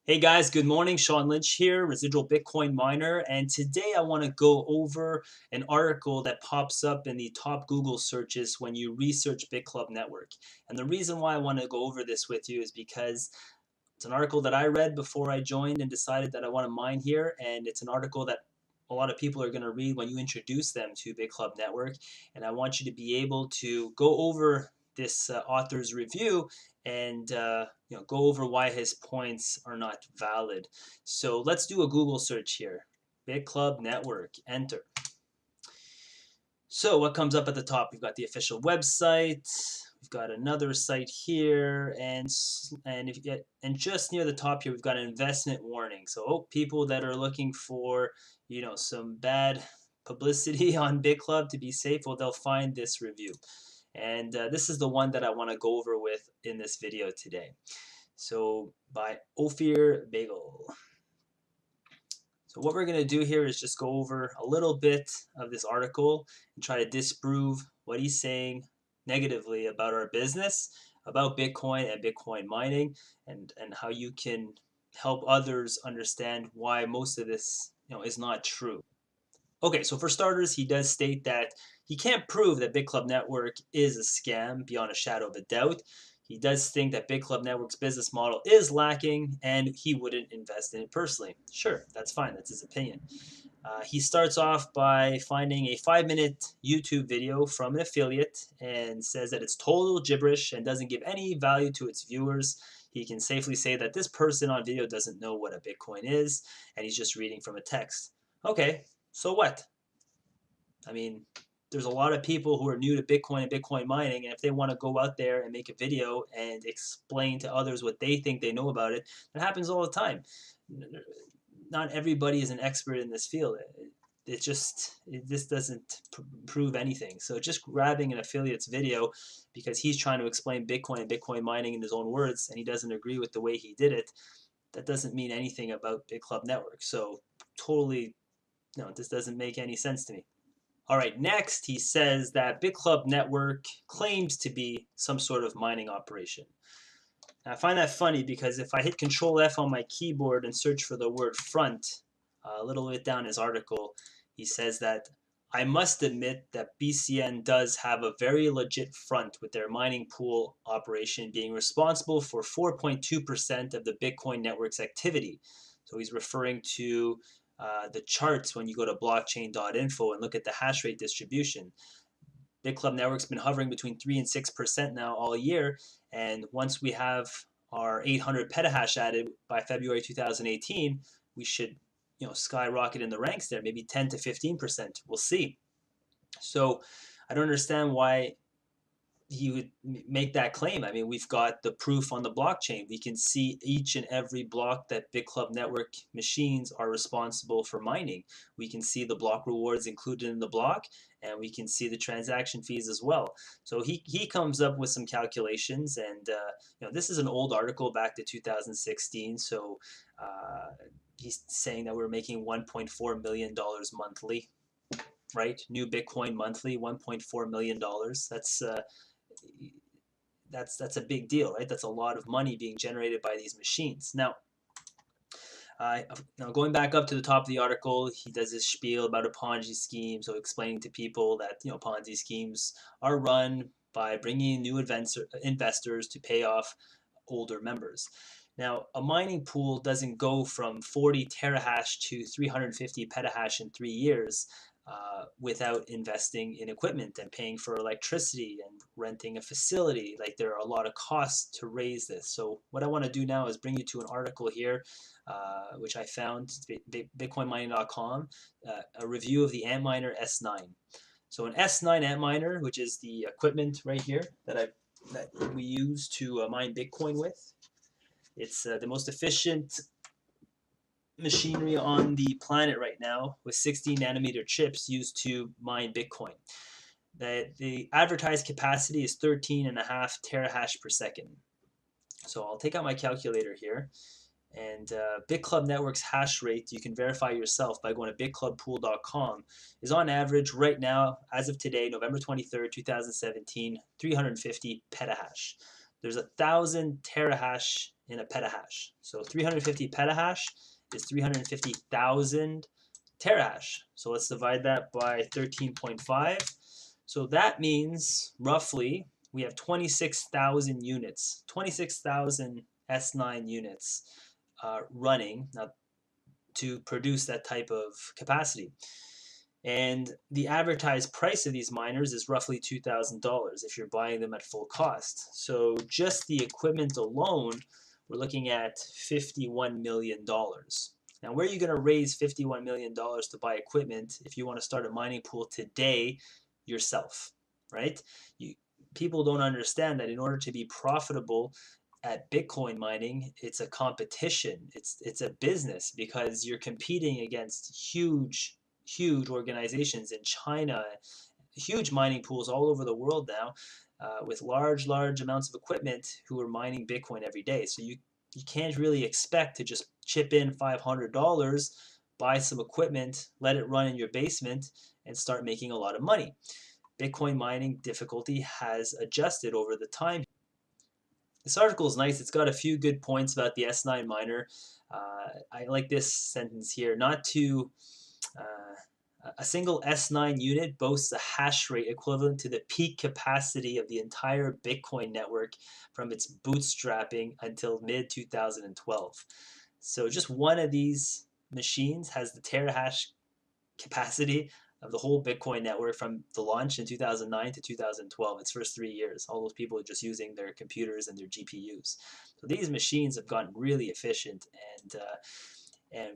Hey guys, good morning. Sean Lynch here, residual Bitcoin miner, and today I want to go over an article that pops up in the top Google searches when you research Bitclub Network. And the reason why I want to go over this with you is because it's an article that I read before I joined and decided that I want to mine here, and it's an article that a lot of people are going to read when you introduce them to Bitclub Network, and I want you to be able to go over this author's review and go over why his points are not valid. So let's do a Google search here. Bitclub Network, enter. So what comes up at the top? We've got the official website. We've got another site here, and just near the top here, we've got an investment warning. So people that are looking for some bad publicity on Bitclub to be safe, well, they'll find this review. And this is the one that I want to go over with in this video today. So by Ophir Bagel. So what we're going to do here is just go over a little bit of this article and try to disprove what he's saying negatively about our business, about Bitcoin and Bitcoin mining, and how you can help others understand why most of this is not true. Okay, so for starters, he does state that he can't prove that Bitclub Network is a scam beyond a shadow of a doubt. He does think that Bitclub Network's business model is lacking and he wouldn't invest in it personally. Sure, that's fine, that's his opinion. He starts off by finding a 5-minute YouTube video from an affiliate and says that it's total gibberish and doesn't give any value to its viewers. He can safely say that this person on video doesn't know what a Bitcoin is and he's just reading from a text. Okay, so what? I mean, there's a lot of people who are new to Bitcoin and Bitcoin mining, and if they want to go out there and make a video and explain to others what they think they know about it, that happens all the time. Not everybody is an expert in this field. This doesn't prove anything. So just grabbing an affiliate's video because he's trying to explain Bitcoin and Bitcoin mining in his own words, and he doesn't agree with the way he did it, that doesn't mean anything about Bitclub Network. So totally, no, this doesn't make any sense to me. All right, next he says that Bitclub Network claims to be some sort of mining operation. Now, I find that funny because if I hit Control F on my keyboard and search for the word front, a little bit down his article, he says that I must admit that BCN does have a very legit front with their mining pool operation being responsible for 4.2% of the Bitcoin network's activity. So he's referring to the charts when you go to blockchain.info and look at the hash rate distribution. Bitclub Network's been hovering between 3 and 6% now all year, and once we have our 800 petahash added by February 2018, we should skyrocket in the ranks there, maybe 10 to 15%. We'll see. So I don't understand why he would make that claim. I mean, we've got the proof on the blockchain. We can see each and every block that Bitclub Network machines are responsible for mining. We can see the block rewards included in the block, and we can see the transaction fees as well. So he comes up with some calculations, and this is an old article back to 2016. So he's saying that we're making $1.4 million monthly, right? New Bitcoin monthly, $1.4 million. That's a big deal, right? That's a lot of money being generated by these machines. Now going back up to the top of the article, he does this spiel about a Ponzi scheme, so explaining to people that Ponzi schemes are run by bringing in new investors to pay off older members. Now, a mining pool doesn't go from 40 terahash to 350 petahash in 3 years. Without investing in equipment and paying for electricity and renting a facility. Like, there are a lot of costs to raise this. So what I want to do now is bring you to an article here, which I found, bitcoinmining.com, a review of the Antminer S9. So an S9 Antminer, which is the equipment right here that we use to mine Bitcoin with. It's the most efficient machinery on the planet right now, with 16 nanometer chips used to mine Bitcoin. The advertised capacity is 13.5 terahash per second. So I'll take out my calculator here, and Bitclub Network's hash rate, you can verify yourself by going to bitclubpool.com, is on average right now, as of today, November 23rd, 2017, 350 petahash. There's 1,000 terahash in a petahash. So 350 petahash is 350,000 terahash. So let's divide that by 13.5. So that means roughly we have 26,000 units, 26,000 S9 units running now to produce that type of capacity. And the advertised price of these miners is roughly $2,000 if you're buying them at full cost. So just the equipment alone, we're looking at $51 million. Now, where are you going to raise $51 million to buy equipment if you want to start a mining pool today yourself, right? People don't understand that in order to be profitable at Bitcoin mining, it's a competition. It's a business because you're competing against huge organizations in China, huge mining pools all over the world now, with large amounts of equipment who are mining Bitcoin every day. So you can't really expect to just chip in $500, buy some equipment, let it run in your basement, and start making a lot of money. Bitcoin mining difficulty has adjusted over the time. This article is nice. It's got a few good points about the S9 miner. I like this sentence here. A single S9 unit boasts a hash rate equivalent to the peak capacity of the entire Bitcoin network from its bootstrapping until mid-2012. So just one of these machines has the terahash capacity of the whole Bitcoin network from the launch in 2009 to 2012, its first 3 years. All those people are just using their computers and their GPUs. So these machines have gotten really efficient, and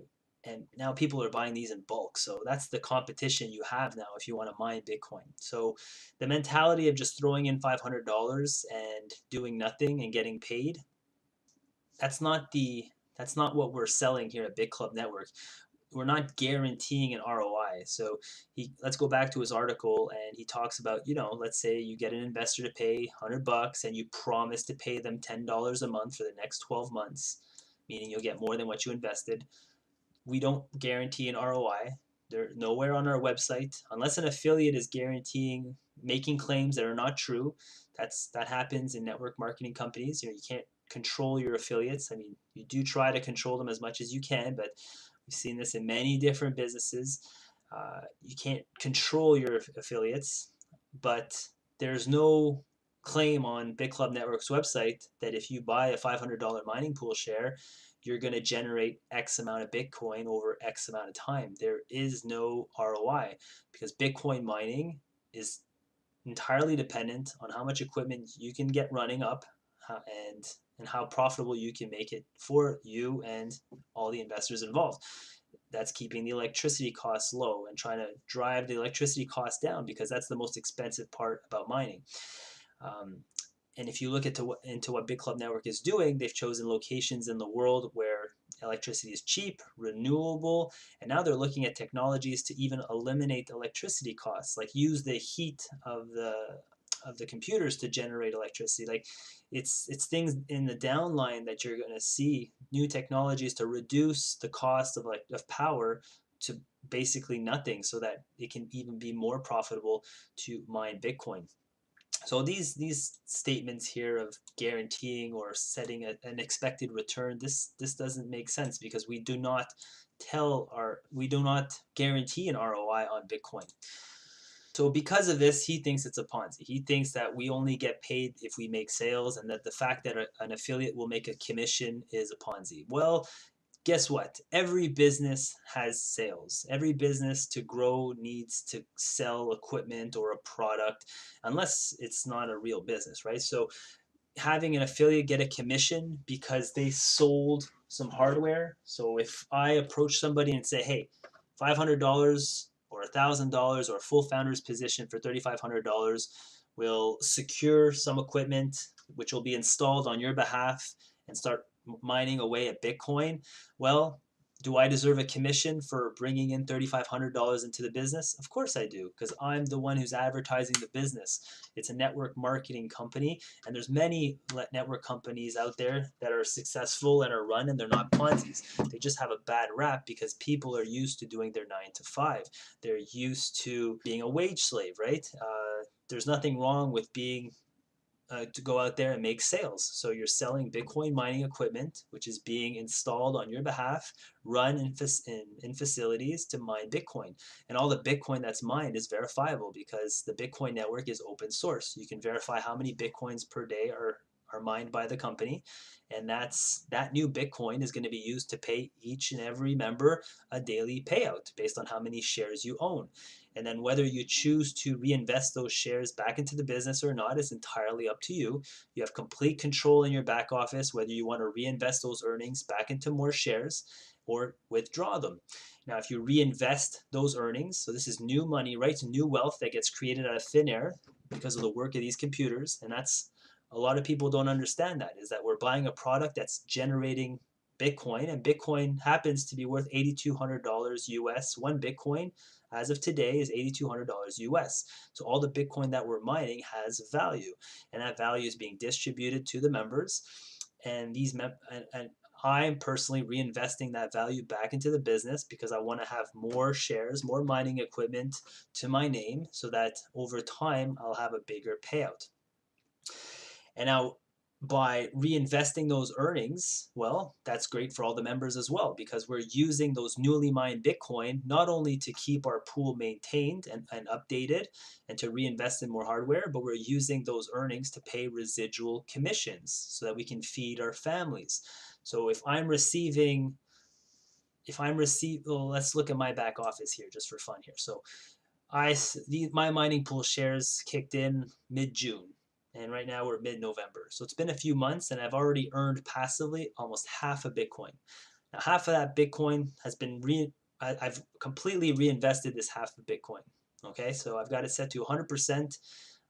now people are buying these in bulk. So that's the competition you have now if you want to mine Bitcoin. So the mentality of just throwing in $500 and doing nothing and getting paid, that's not what we're selling here at Bitclub Network. We're not guaranteeing an ROI. So let's go back to his article, and he talks about, let's say you get an investor to pay $100 and you promise to pay them $10 a month for the next 12 months, meaning you'll get more than what you invested. We don't guarantee an ROI. They're nowhere on our website unless an affiliate is guaranteeing making claims that are not true. That happens in network marketing companies. You can't control your affiliates. I mean, you do try to control them as much as you can, but we've seen this in many different businesses. You can't control your affiliates, but there's no claim on Bitclub Network's website that if you buy a $500 mining pool share, you're going to generate X amount of Bitcoin over X amount of time. There is no ROI because Bitcoin mining is entirely dependent on how much equipment you can get running up and how profitable you can make it for you and all the investors involved. That's keeping the electricity costs low and trying to drive the electricity costs down because that's the most expensive part about mining. And if you look into what Bitclub Network is doing, they've chosen locations in the world where electricity is cheap, renewable, and now they're looking at technologies to even eliminate electricity costs, like use the heat of the computers to generate electricity. Like it's things in the downline that you're going to see new technologies to reduce the cost of power to basically nothing, so that it can even be more profitable to mine Bitcoin. So these statements here of guaranteeing or setting an expected return, this doesn't make sense because we do not guarantee an ROI on Bitcoin. So because of this, he thinks it's a Ponzi. He thinks that we only get paid if we make sales, and that the fact that an affiliate will make a commission is a Ponzi. Well, guess what? Every business has sales. Every business to grow needs to sell equipment or a product, unless it's not a real business, right? So having an affiliate get a commission because they sold some hardware. So if I approach somebody and say, hey, $500 or $1,000 or a full founder's position for $3,500 will secure some equipment which will be installed on your behalf and start mining away at Bitcoin. Well, do I deserve a commission for bringing in $3,500 into the business? Of course I do, because I'm the one who's advertising the business. It's a network marketing company, and there's many network companies out there that are successful and are run, and they're not Ponzi's. They just have a bad rap because people are used to doing their 9 to 5. They're used to being a wage slave, right? There's nothing wrong with being to go out there and make sales. So you're selling Bitcoin mining equipment, which is being installed on your behalf, run in facilities to mine Bitcoin. And all the Bitcoin that's mined is verifiable because the Bitcoin network is open source. You can verify how many Bitcoins per day are mined by the company, and that new Bitcoin is going to be used to pay each and every member a daily payout based on how many shares you own. And then whether you choose to reinvest those shares back into the business or not is entirely up to you. You have complete control in your back office whether you want to reinvest those earnings back into more shares or withdraw them. Now, if you reinvest those earnings, so this is new money, right? New wealth that gets created out of thin air because of the work of these computers, and that's a lot of people don't understand that, is that we're buying a product that's generating Bitcoin, and Bitcoin happens to be worth $8,200 US. One Bitcoin, as of today, is $8,200 US. So all the Bitcoin that we're mining has value, and that value is being distributed to the members. And and I'm personally reinvesting that value back into the business because I want to have more shares, more mining equipment to my name, so that over time I'll have a bigger payout. And now by reinvesting those earnings, well, that's great for all the members as well because we're using those newly mined Bitcoin not only to keep our pool maintained and updated and to reinvest in more hardware, but we're using those earnings to pay residual commissions so that we can feed our families. So well, let's look at my back office here just for fun here. So my mining pool shares kicked in mid-June, and right now we're mid-November. So it's been a few months, and I've already earned passively almost half a Bitcoin. Now, half of that Bitcoin has been I've completely reinvested this half of Bitcoin. Okay, so I've got it set to 100%.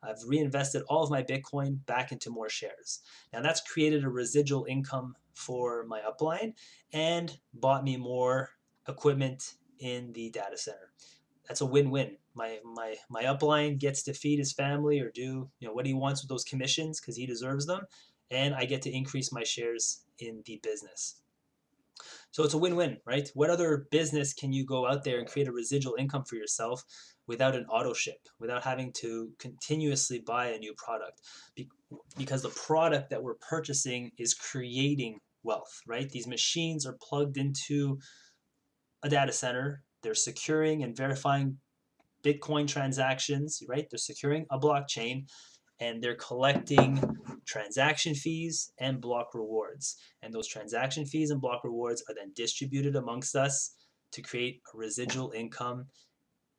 I've reinvested all of my Bitcoin back into more shares. Now that's created a residual income for my upline and bought me more equipment in the data center. That's a win-win. My upline gets to feed his family or do what he wants with those commissions because he deserves them, and I get to increase my shares in the business. So it's a win-win, right? What other business can you go out there and create a residual income for yourself without an auto ship, without having to continuously buy a new product? Because the product that we're purchasing is creating wealth, right? These machines are plugged into a data center. They're securing and verifying Bitcoin transactions, right? They're securing a blockchain and they're collecting transaction fees and block rewards. And those transaction fees and block rewards are then distributed amongst us to create a residual income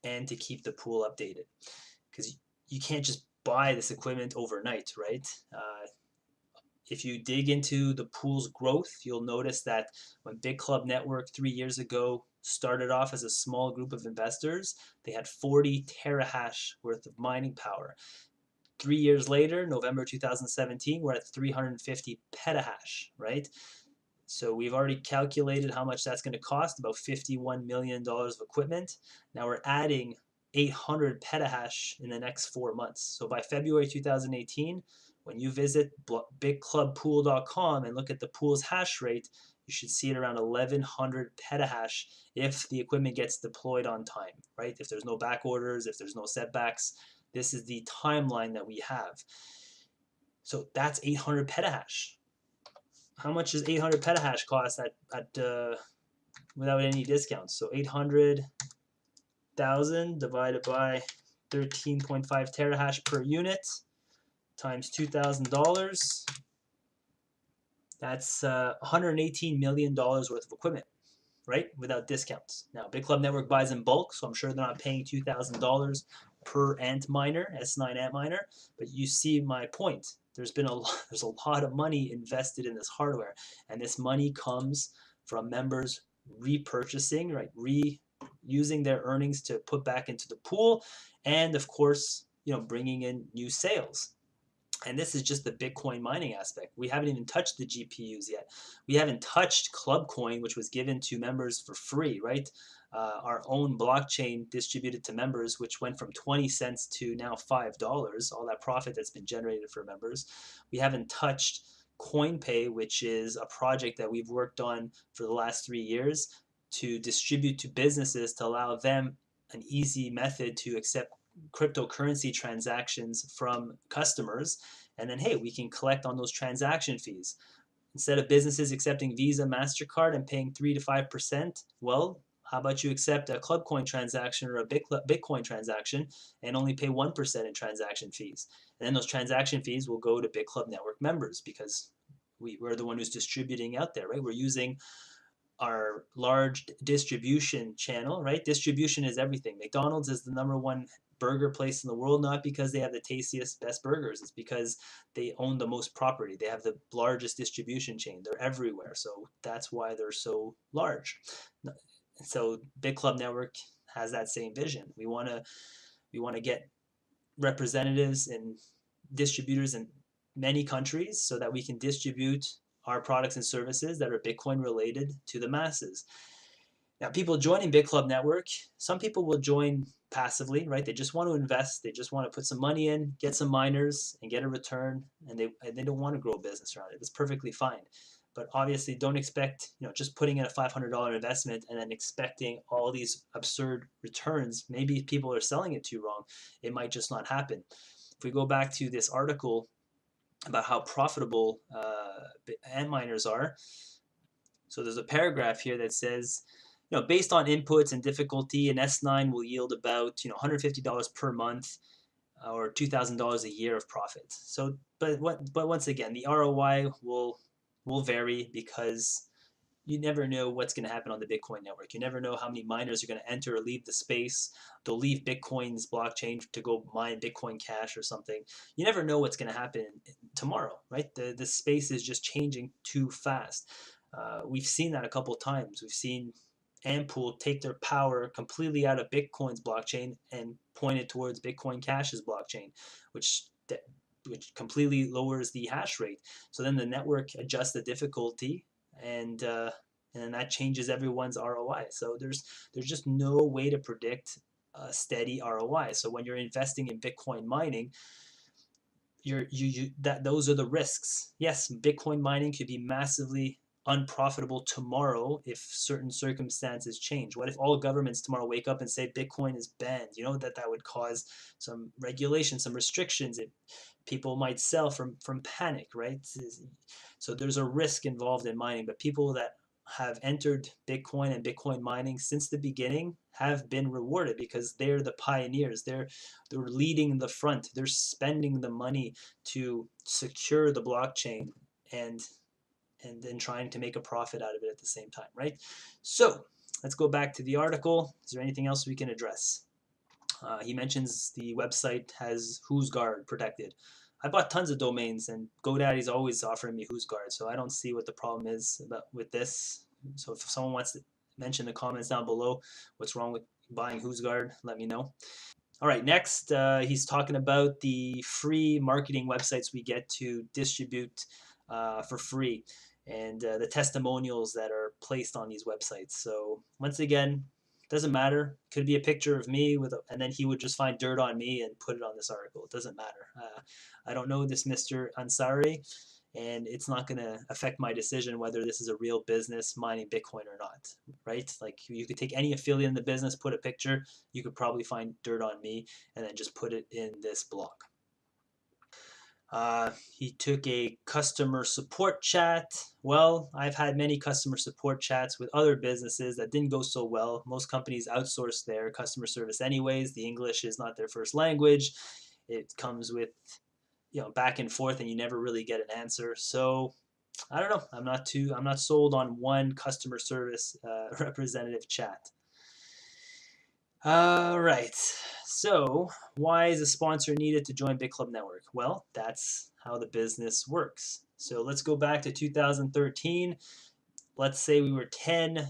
and to keep the pool updated. Because you can't just buy this equipment overnight, right? If you dig into the pool's growth, you'll notice that when Bitclub Network 3 years ago started off as a small group of investors, they had 40 terahash worth of mining power. 3 years later, November 2017, we're at 350 petahash, right? So we've already calculated how much that's going to cost, about $51 million of equipment. Now we're adding 800 petahash in the next 4 months. So by February 2018, when you visit bitclubpool.com and look at the pool's hash rate, you should see it around 1100 petahash if the equipment gets deployed on time, right? If there's no back orders, if there's no setbacks, this is the timeline that we have. So that's 800 petahash. How much does 800 petahash cost without any discounts? So 800,000 divided by 13.5 terahash per unit times $2,000. That's $118 million worth of equipment, right? Without discounts. Now, Bitclub Network buys in bulk, so I'm sure they're not paying $2,000 per Antminer, S9 Antminer. But you see my point. There's a lot of money invested in this hardware, and this money comes from members repurchasing, right? Using their earnings to put back into the pool, and of course, bringing in new sales. And this is just the Bitcoin mining aspect. We haven't even touched the GPUs yet. We haven't touched Clubcoin, which was given to members for free, right? Our own blockchain distributed to members, which went from 20 cents to now $5, all that profit that's been generated for members. We haven't touched CoinPay, which is a project that we've worked on for the last 3 years to distribute to businesses to allow them an easy method to accept cryptocurrency transactions from customers. And then, hey, we can collect on those transaction fees. Instead of businesses accepting Visa, MasterCard and paying 3 to 5%, well, how about you accept a Clubcoin transaction or a Bitcoin transaction and only pay 1% in transaction fees? And then those transaction fees will go to Bitclub Network members because we're the one who's distributing out there, right? We're using our large distribution channel, right? Distribution is everything. McDonald's is the #1 burger place in the world, not because they have the tastiest, best burgers. It's because they own the most property. They have the largest distribution chain. They're everywhere. So that's why they're so large. So Bitclub Network has that same vision. We want to get representatives and distributors in many countries so that we can distribute our products and services that are Bitcoin related to the masses. Now, people joining Bitclub Network, some people will join passively, right? They just want to invest, they just want to put some money in, get some miners, and get a return, and they don't want to grow a business around it. It's perfectly fine. But obviously, don't expect, just putting in a $500 investment and then expecting all these absurd returns. Maybe people are selling it too wrong. It might just not happen. If we go back to this article about how profitable ant miners are, so there's a paragraph here that says, based on inputs and difficulty, an S9 will yield about $150 per month or $2,000 a year of profit. So, but once again, the ROI will vary because you never know what's going to happen on the Bitcoin network. You never know how many miners are going to enter or leave the space. They'll leave Bitcoin's blockchain to go mine Bitcoin Cash or something. You never know what's going to happen tomorrow, right? The space is just changing too fast. We've seen that a couple times. We've seen Ampool take their power completely out of Bitcoin's blockchain and point it towards Bitcoin Cash's blockchain, which completely lowers the hash rate. So then the network adjusts the difficulty, and that changes everyone's ROI. So there's just no way to predict a steady ROI. So when you're investing in Bitcoin mining, those are the risks. Yes, Bitcoin mining could be massively unprofitable tomorrow if certain circumstances change. What if all governments tomorrow wake up and say Bitcoin is banned? That would cause some regulation, some restrictions. People might sell from panic, right? So there's a risk involved in mining, but people that have entered Bitcoin and Bitcoin mining since the beginning have been rewarded because they're the pioneers. They're leading the front. They're spending the money to secure the blockchain and then trying to make a profit out of it at the same time, right? So let's go back to the article. Is there anything else we can address? He mentions the website has Who'sGuard protected. I bought tons of domains, and GoDaddy's always offering me Who'sGuard, so I don't see what the problem is with this. So if someone wants to mention in the comments down below what's wrong with buying Who'sGuard, let me know. All right, next he's talking about the free marketing websites we get to distribute for free, and the testimonials that are placed on these websites. So once again, doesn't matter. Could be a picture of me and then he would just find dirt on me and put it on this article. It doesn't matter. I don't know this Mr. Ansari, and it's not going to affect my decision whether this is a real business mining Bitcoin or not, right? Like you could take any affiliate in the business, put a picture, you could probably find dirt on me, and then just put it in this blog. He took a customer support chat. Well, I've had many customer support chats with other businesses that didn't go so well. Most companies outsource their customer service anyways. The English is not their first language. It comes with back and forth, and you never really get an answer. So I don't know. I'm not sold on one customer service representative chat. All right. So why is a sponsor needed to join Bitclub Network? Well, that's how the business works. So let's go back to 2013. Let's say we were 10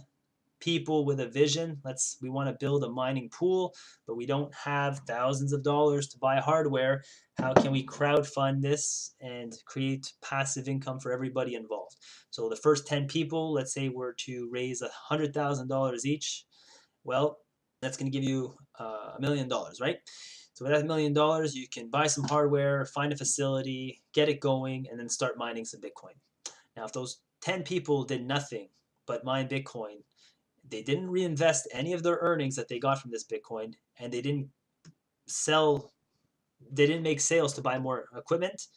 people with a vision. We want to build a mining pool, but we don't have thousands of dollars to buy hardware. How can we crowdfund this and create passive income for everybody involved? So the first 10 people, let's say, were to raise $100,000 each. Well, that's going to give you $1 million, right? So with that $1 million, you can buy some hardware, find a facility, get it going, and then start mining some Bitcoin. Now, if those 10 people did nothing but mine Bitcoin, they didn't reinvest any of their earnings that they got from this Bitcoin, and they didn't make sales to buy more equipment,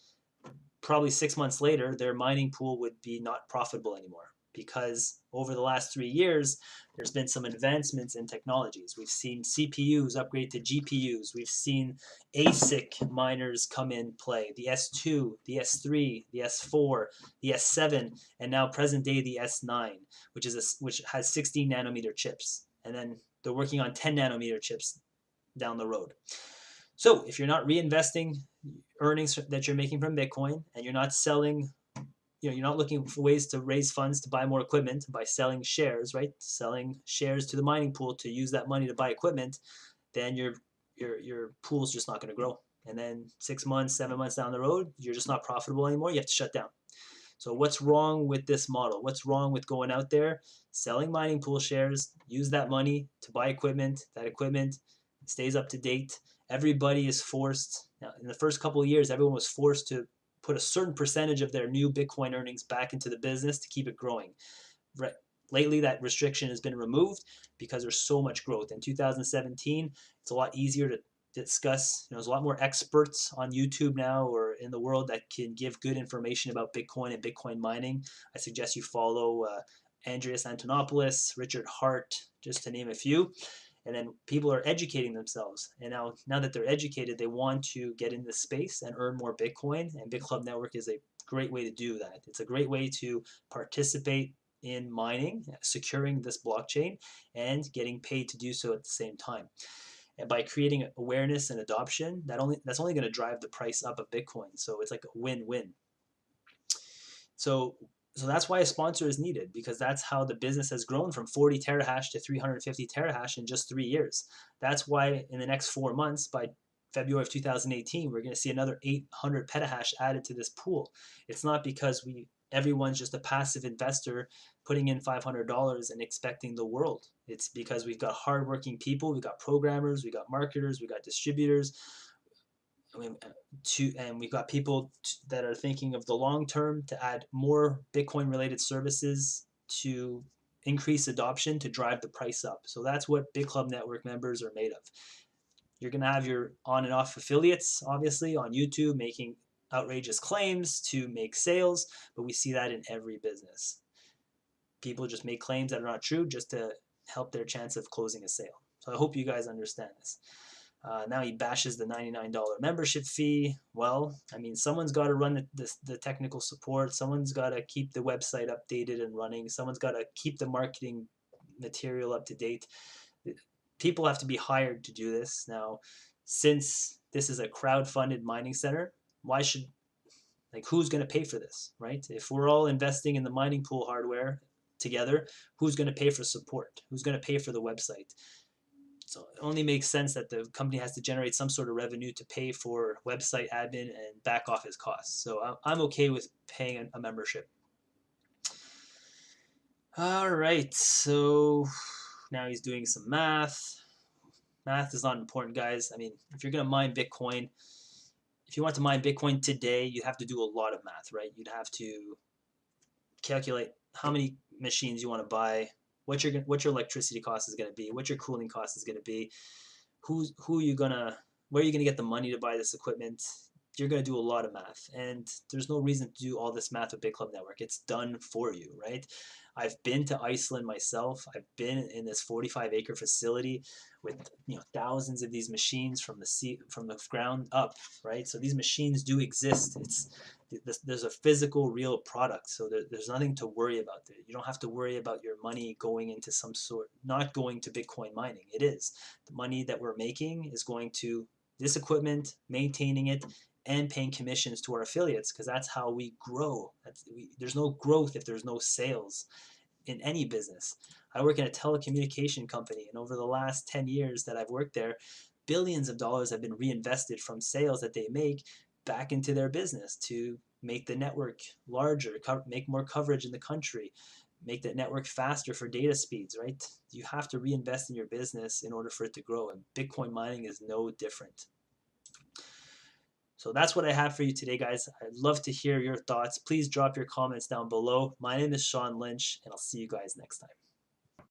probably 6 months later, their mining pool would be not profitable anymore, because over the last 3 years, there's been some advancements in technologies. We've seen CPUs upgrade to GPUs. We've seen ASIC miners come in play, the S2, the S3, the S4, the S7, and now present day the S9, which has 16 nanometer chips. And then they're working on 10 nanometer chips down the road. So if you're not reinvesting earnings that you're making from Bitcoin, and you're not selling, you're not looking for ways to raise funds to buy more equipment by selling shares, right? Selling shares to the mining pool to use that money to buy equipment, then your pool's just not going to grow. And then 6 months, 7 months down the road, you're just not profitable anymore. You have to shut down. So what's wrong with this model? What's wrong with going out there, selling mining pool shares, use that money to buy equipment? That equipment stays up to date. Everybody is forced. Now, in the first couple of years, everyone was forced to put a certain percentage of their new Bitcoin earnings back into the business to keep it growing. Right. Lately, that restriction has been removed because there's so much growth. In 2017, it's a lot easier to discuss. There's a lot more experts on YouTube now or in the world that can give good information about Bitcoin and Bitcoin mining. I suggest you follow Andreas Antonopoulos, Richard Hart, just to name a few. And then people are educating themselves. And now that they're educated, they want to get in this space and earn more Bitcoin. And Bitclub Network is a great way to do that. It's a great way to participate in mining, securing this blockchain, and getting paid to do so at the same time. And by creating awareness and adoption, that's only going to drive the price up of Bitcoin. So it's like a win-win. So that's why a sponsor is needed, because that's how the business has grown from 40 terahash to 350 terahash in just 3 years. That's why in the next 4 months, by February of 2018, we're going to see another 800 petahash added to this pool. It's not because everyone's just a passive investor putting in $500 and expecting the world. It's because we've got hardworking people, we've got programmers, we've got marketers, we've got distributors, and we've got people that are thinking of the long term to add more Bitcoin related services to increase adoption to drive the price up. So that's what Bitclub Network members are made of. You're going to have your on and off affiliates, obviously, on YouTube making outrageous claims to make sales, but we see that in every business. People just make claims that are not true just to help their chance of closing a sale. So I hope you guys understand this. Now he bashes the $99 membership fee. Well, I mean, someone's got to run the technical support. Someone's got to keep the website updated and running. Someone's got to keep the marketing material up to date. People have to be hired to do this. Now, since this is a crowd-funded mining center, who's going to pay for this, right? If we're all investing in the mining pool hardware together, who's going to pay for support? Who's going to pay for the website? So it only makes sense that the company has to generate some sort of revenue to pay for website admin and back office costs. So I'm okay with paying a membership. All right, so now he's doing some math. Math is not important, guys. I mean, if you're going to mine Bitcoin, if you want to mine Bitcoin today, you have to do a lot of math, right? You'd have to calculate how many machines you want to buy, what your electricity cost is going to be, what your cooling cost is going to be, where are you gonna get the money to buy this equipment. You're gonna do a lot of math, and there's no reason to do all this math with Bitclub Network. It's done for you, right? I've been to Iceland myself. I've been in this 45-acre facility with thousands of these machines from the ground up, right? So these machines do exist. There's a physical, real product, so there's nothing to worry about there. You don't have to worry about your money going into not going to Bitcoin mining. It is. The money that we're making is going to this equipment, maintaining it, and paying commissions to our affiliates, because that's how we grow. There's no growth if there's no sales in any business. I work in a telecommunication company, and over the last 10 years that I've worked there, billions of dollars have been reinvested from sales that they make back into their business to make the network larger, make more coverage in the country, make the network faster for data speeds, right? You have to reinvest in your business in order for it to grow, and Bitcoin mining is no different. So that's what I have for you today, guys. I'd love to hear your thoughts. Please drop your comments down below. My name is Sean Lynch, and I'll see you guys next time.